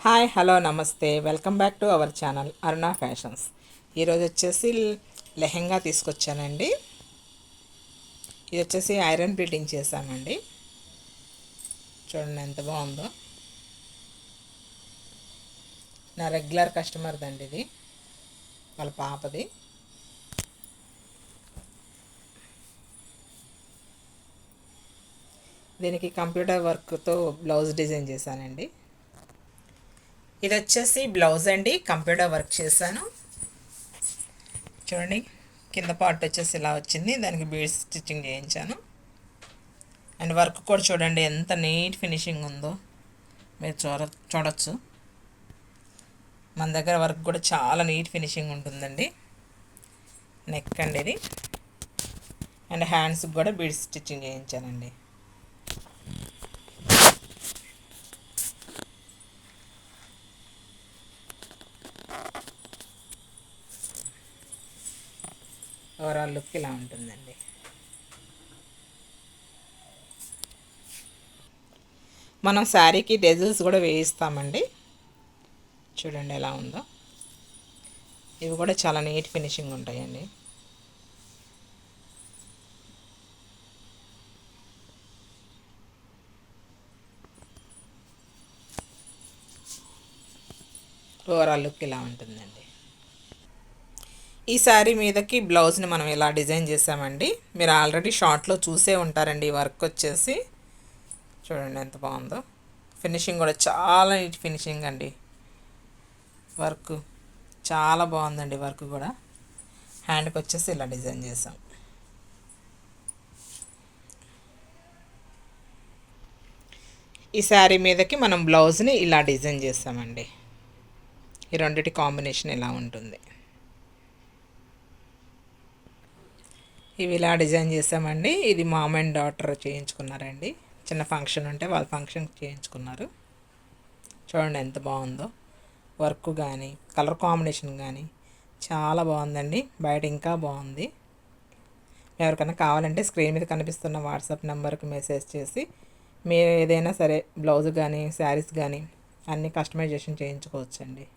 Hi hello నమస్తే welcome back to our channel Aruna fashions. ఈరోజు వచ్చేసి లెహెంగా తీసుకొచ్చానండి. ఇది వచ్చేసి ఐరన్ ప్లీటింగ్ చేశామండి. చూడండి ఎంత బాగుందో. నా రెగ్యులర్ కస్టమర్ దండి ఇది, వాళ్ళ పాపది. దీనికి కంప్యూటర్ వర్క్తో బ్లౌజ్ డిజైన్ చేశానండి. ఇది వచ్చేసి బ్లౌజ్ అండి, కంప్యూటర్ వర్క్ చేశాను. చూడండి కింద పార్ట్ వచ్చేసి ఇలా వచ్చింది, దానికి బీడ్స్ స్టిచ్చింగ్ చేయించాను. అండ్ వర్క్ కూడా చూడండి ఎంత నీట్ ఫినిషింగ్ ఉందో మీరు చూడొచ్చు. మన దగ్గర వర్క్ కూడా చాలా నీట్ ఫినిషింగ్ ఉంటుందండి. నెక్ అండి ఇది. అండ్ హ్యాండ్స్కి కూడా బీడ్స్ స్టిచ్చింగ్ చేయించానండి. ఓవరాల్ లుక్ ఇలా ఉంటుందండి. మనం శారీకి డెజిల్స్ కూడా వేయిస్తామండి. చూడండి ఎలా ఉందో. ఇవి కూడా చాలా నీట్ ఫినిషింగ్ ఉంటాయండి. ఓవరాల్ లుక్ ఇలా ఉంటుందండి. ఈ శారీ మీదకి బ్లౌజ్ని మనం ఇలా డిజైన్ చేసామండి. మీరు ఆల్రెడీ షార్ట్లో చూసే ఉంటారండి. ఈ వర్క్ వచ్చేసి చూడండి ఎంత బాగుందో. ఫినిషింగ్ కూడా చాలా నీట్ ఫినిషింగ్ అండి. వర్క్ చాలా బాగుందండి. వర్క్ కూడా హ్యాండ్కి వచ్చేసి ఇలా డిజైన్ చేసాం. ఈ శారీ మీదకి మనం బ్లౌజ్ని ఇలా డిజైన్ చేసామండి. ఈ రెండిటి కాంబినేషన్ ఇలా ఉంటుంది. ఇవి ఇలా డిజైన్ చేసామండి. ఇది మామ్ అండ్ డాటర్ చేయించుకున్నారండి. చిన్న ఫంక్షన్ ఉంటే వాళ్ళ ఫంక్షన్కి చేయించుకున్నారు. చూడండి ఎంత బాగుందో. వర్క్ కానీ కలర్ కాంబినేషన్ కానీ చాలా బాగుందండి. బయట ఇంకా బాగుంది. ఎవరికైనా కావాలంటే స్క్రీన్ మీద కనిపిస్తున్న వాట్సాప్ నెంబర్కి మెసేజ్ చేసి మీరు ఏదైనా సరే బ్లౌజ్ కానీ శారీస్ కానీ అన్నీ కస్టమైజేషన్ చేయించుకోవచ్చండి.